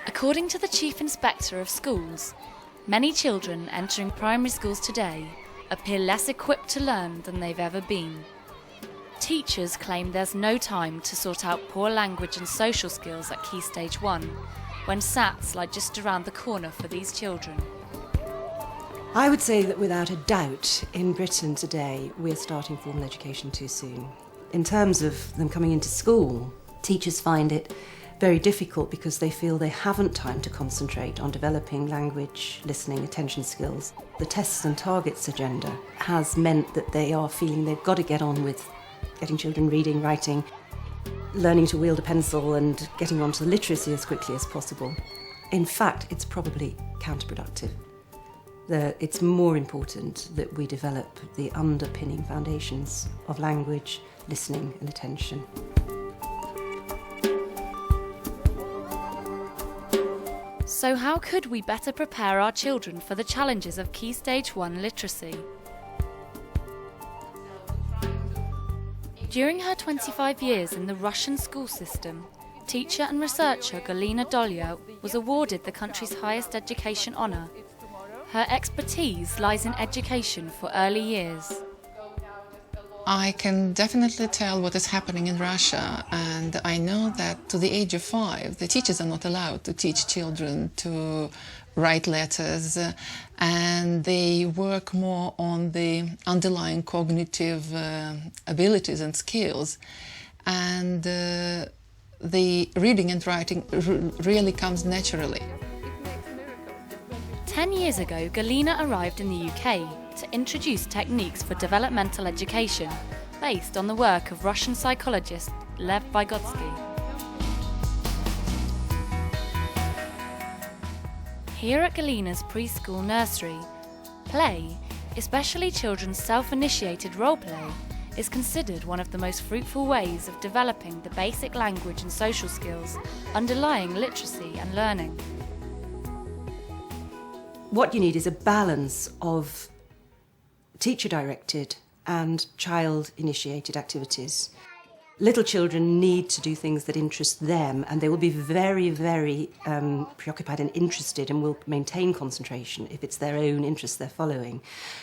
According to the Chief Inspector of Schools, many children entering primary schools today appear less equipped to learn than they've ever been. Teachers claim there's no time to sort out poor language and social skills at Key Stage 1, when SATs lie just around the corner for these children. I would say that without a doubt, in Britain today, we're starting formal education too soon. In terms of them coming into school, teachers find it very difficult because they feel they haven't time to concentrate on developing language, listening, attention skills. The tests and targets agenda has meant that they are feeling they've got to get on with getting children reading, writing, learning to wield a pencil and getting onto literacy as quickly as possible. In fact, it's probably counterproductive. It's more important that we develop the underpinning foundations of language, listening and attention. So how could we better prepare our children for the challenges of Key Stage 1 literacy? During her 25 years in the Russian school system, teacher and researcher Galina Dolya was awarded the country's highest education honour. Her expertise lies in education for early years. I can definitely tell what is happening in Russia, and I know that to the age of 5, the teachers are not allowed to teach children to write letters, and they work more on the underlying cognitive abilities and skills. And the reading and writing really comes naturally. 10 years ago, Galina arrived in the UK to introduce techniques for developmental education based on the work of Russian psychologist Lev Vygotsky. Here at Galina's preschool nursery, play, especially children's self-initiated role play, is considered one of the most fruitful ways of developing the basic language and social skills underlying literacy and learning. What you need is a balance of teacher-directed and child-initiated activities. Little children need to do things that interest them, and they will be very, very preoccupied and interested and will maintain concentration if it's their own interests they're following.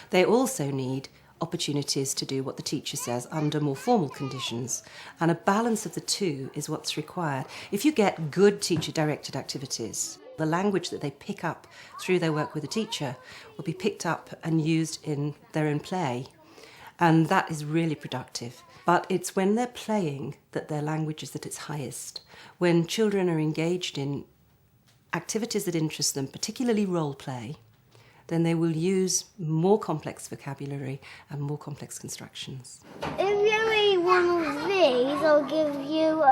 They also need opportunities to do what the teacher says under more formal conditions, and a balance of the two is what's required. If you get good teacher-directed activities, the language that they pick up through their work with a teacher will be picked up and used in their own play, and that is really productive. But it's when they're playing that their language is at its highest. When children are engaged in activities that interest them, particularly role play, then they will use more complex vocabulary and more complex constructions. If you eat one of these, I'll give you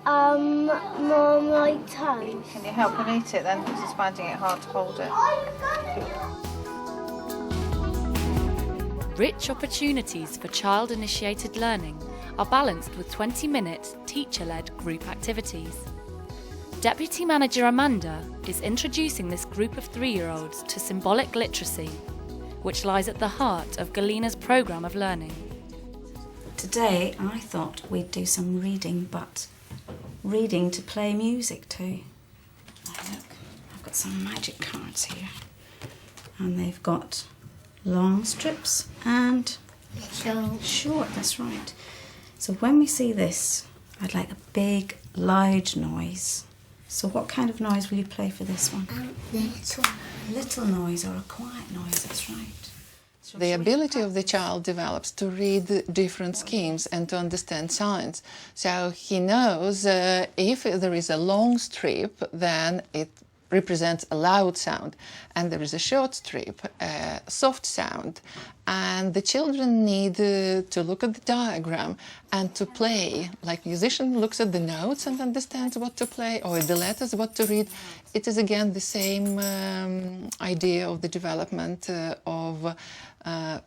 Marmite toast. Can you help him eat it then, because he's finding it hard to hold it? Rich opportunities for child-initiated learning are balanced with 20-minute teacher-led group activities. Deputy Manager Amanda is introducing this group of 3-year-olds to symbolic literacy, which lies at the heart of Galina's programme of learning. Today I thought we'd do some reading, but reading to play music too. Now look, I've got some magic cards here, and they've got long strips and short, that's right. So when we see this, I'd like a big, loud noise. So what kind of noise will you play for this one? A little noise or a quiet noise, that's right. The ability of the child develops to read different schemes and to understand signs. So he knows if there is a long strip, then it represents a loud sound, and there is a short strip, a soft sound. And the children need to look at the diagram and to play. Like musician looks at the notes and understands what to play, or the letters what to read. It is again the same idea of the development of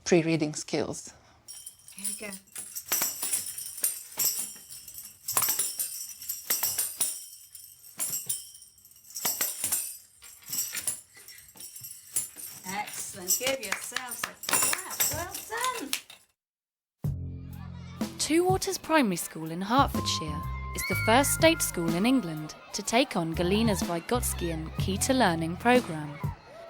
pre-reading skills. Here we go. Excellent. Give yourselves a clap. Well done. Two Waters Primary School in Hertfordshire is the first state school in England to take on Galina's Vygotskian Key to Learning programme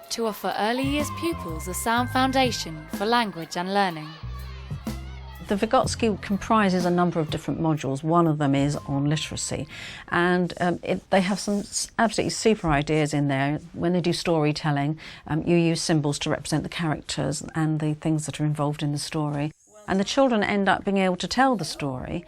to offer early years pupils a sound foundation for language and learning. The Vygotsky comprises a number of different modules. One of them is on literacy, and they have some absolutely super ideas in there. When they do storytelling, you use symbols to represent the characters and the things that are involved in the story. And the children end up being able to tell the story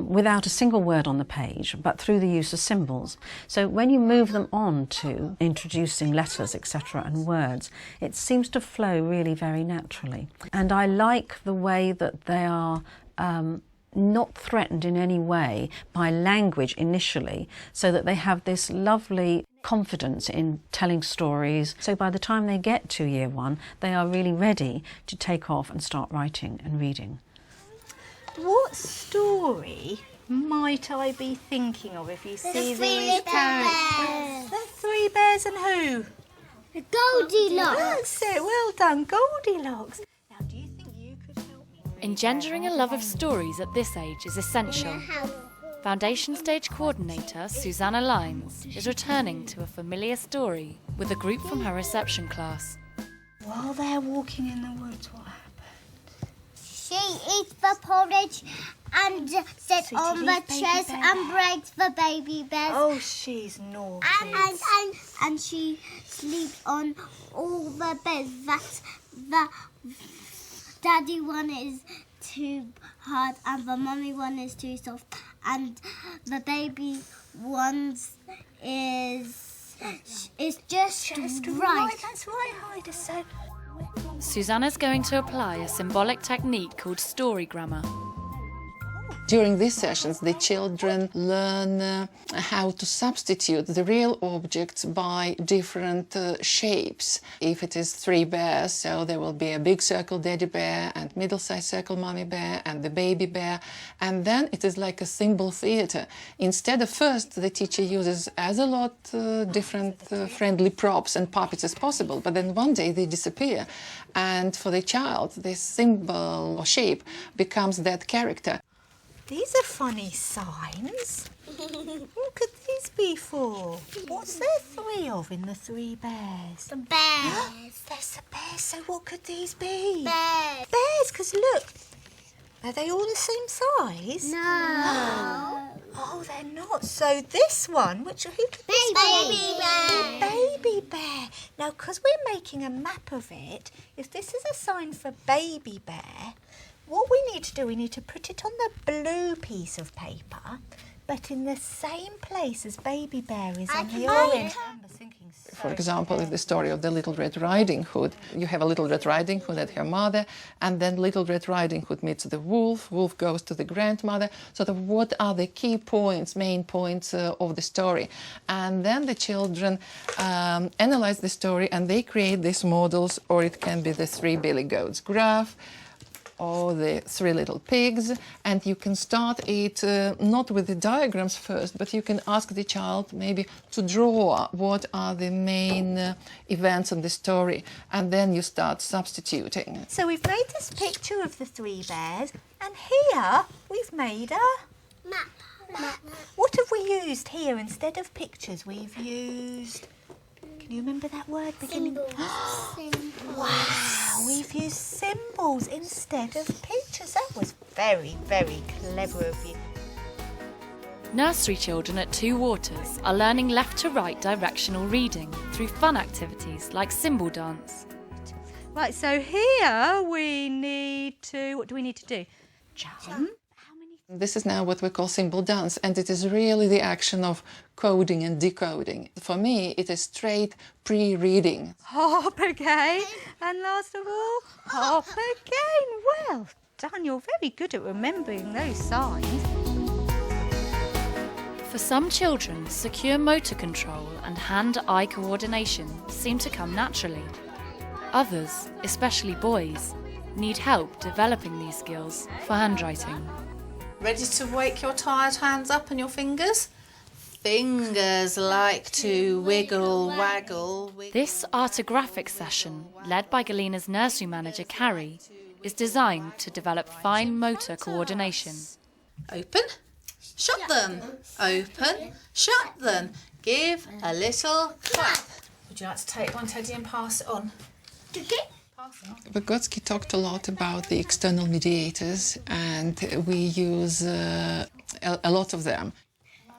without a single word on the page, but through the use of symbols. So when you move them on to introducing letters, etc., and words, it seems to flow really very naturally. And I like the way that they are not threatened in any way by language initially, so that they have this lovely confidence in telling stories. So by the time they get to year one, they are really ready to take off and start writing and reading. What story might I be thinking of if you see these characters? The Three Bears and who? The Goldilocks. That's it, well done, Goldilocks. Now, do you think you could help me? Engendering a love of stories at this age is essential. Foundation Stage Coordinator Susanna Lyons is returning to a familiar story with a group from her reception class. While they're walking in the woods, what happened? She eats the porridge and sits on the chairs and breaks the baby bears. Oh, she's naughty. And she sleeps on all the beds that the daddy one is too hard and the mummy one is too soft and the baby one's is just right. That's right, Haida. So Susanna's going to apply a symbolic technique called story grammar. During these sessions, the children learn how to substitute the real objects by different shapes. If it is three bears, so there will be a big circle daddy bear and middle-sized circle mommy bear and the baby bear. And then it is like a symbol theatre. Instead of first, the teacher uses as a lot different friendly props and puppets as possible, but then one day they disappear. And for the child, this symbol or shape becomes that character. these are funny signs. What could these be for? What's there three of in the Three Bears? The bears. There's the bears, so what could these be? Bears. Bears, because look, are they all the same size? No. Oh, they're not. So this one, who could this Baby bear. Baby bear. Now, because we're making a map of it, if this is a sign for baby bear, what we need to do, we need to put it on the blue piece of paper, but in the same place as baby bear is on the orange. For example, in the story of the Little Red Riding Hood, you have a Little Red Riding Hood and her mother, and then Little Red Riding Hood meets the wolf, wolf goes to the grandmother, sort of what are the key points, main points of the story. And then the children analyze the story and they create these models, or it can be the Three Billy Goats graph, or the Three Little Pigs, and you can start it not with the diagrams first, but you can ask the child maybe to draw what are the main events in the story, and then you start substituting. So we've made this picture of the Three Bears, and here we've made a Map. What have we used here instead of pictures? We've used... Can you remember that word beginning? Symbols. Wow, we've used symbols instead of pictures. That was very, very clever of you. Nursery children at Two Waters are learning left to right directional reading through fun activities like symbol dance. Right, so here we need to... What do we need to do? Jump. This is now what we call symbol dance, and it is really the action of coding and decoding. For me, it is straight pre-reading. Hop again. And last of all, hop again. Well done. You're very good at remembering those signs. For some children, secure motor control and hand-eye coordination seem to come naturally. Others, especially boys, need help developing these skills for handwriting. Ready to wake your tired hands up and your fingers? Fingers like to wiggle, waggle. This artographic session, led by Galina's nursery manager Carrie, is designed to develop fine motor coordination. Open. shut them. Open, shut them. Give a little clap. Would you like to take one, Teddy, and pass it on? Vygotsky talked a lot about the external mediators, and we use a lot of them.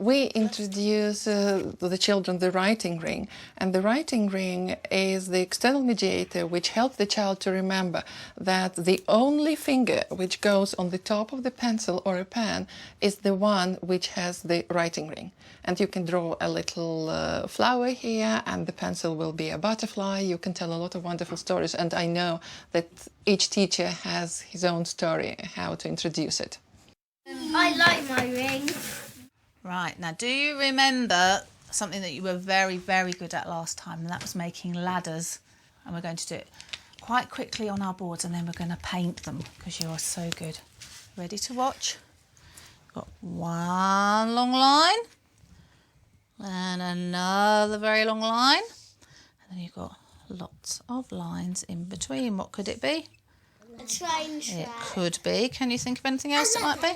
We introduce to the children the writing ring, and the writing ring is the external mediator which helps the child to remember that the only finger which goes on the top of the pencil or a pen is the one which has the writing ring. And you can draw a little flower here, and the pencil will be a butterfly. You can tell a lot of wonderful stories, and I know that each teacher has his own story how to introduce it. I like my ring. Right, now do you remember something that you were very, very good at last time, and that was making ladders? And we're going to do it quite quickly on our boards, and then we're going to paint them because you are so good. Ready to watch? Got one long line, and another very long line, and then you've got lots of lines in between. What could it be? A train track. It could be. Can you think of anything else it might be?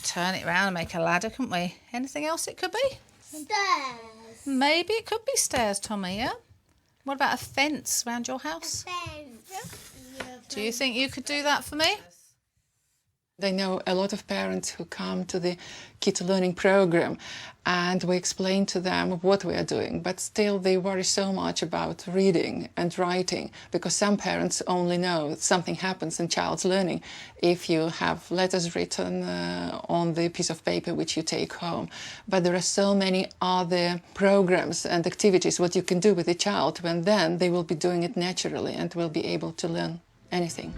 Turn it round and make a ladder, couldn't we? Anything else it could be? Stairs. Maybe it could be stairs, Tommy, yeah? What about a fence round your house? Fence. Do you think you could do that for me? I know a lot of parents who come to the Kids Learning program, and we explain to them what we are doing, but still they worry so much about reading and writing, because some parents only know something happens in child's learning if you have letters written on the piece of paper which you take home. But there are so many other programs and activities what you can do with a child, when then they will be doing it naturally and will be able to learn anything.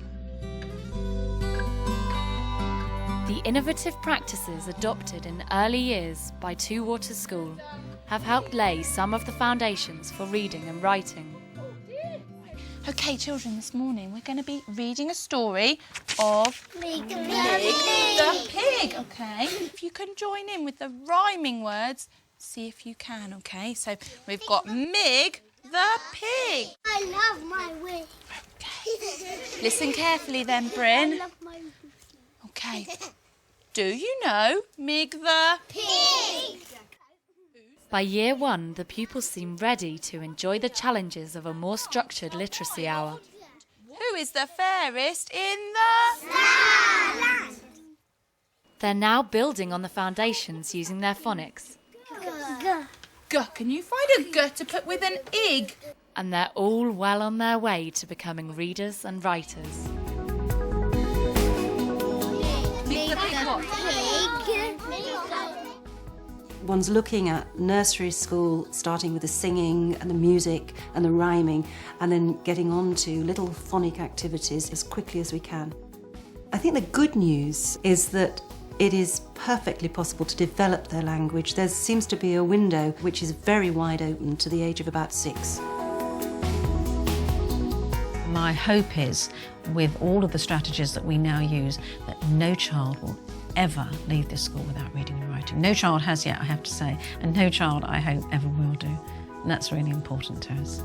The innovative practices adopted in early years by Two Waters School have helped lay some of the foundations for reading and writing. OK, children, this morning we're going to be reading a story of Mig the pig, OK? If you can join in with the rhyming words, see if you can, OK? So we've got Mig the pig. I love my wig. OK. Listen carefully then, Bryn. I love my wig. OK. Do you know Mig the Pig. By year one, the pupils seem ready to enjoy the challenges of a more structured literacy hour. Who is the fairest in the Land. They're now building on the foundations using their phonics. G? Can you find a G to put with an ig? And they're all well on their way to becoming readers and writers. One's looking at nursery school, starting with the singing and the music and the rhyming, and then getting on to little phonic activities as quickly as we can. I think the good news is that it is perfectly possible to develop their language. There seems to be a window which is very wide open to the age of about 6. My hope is, with all of the strategies that we now use, that no child will ever leave this school without reading and writing. No child has yet, I have to say, and no child, I hope, ever will do. And that's really important to us.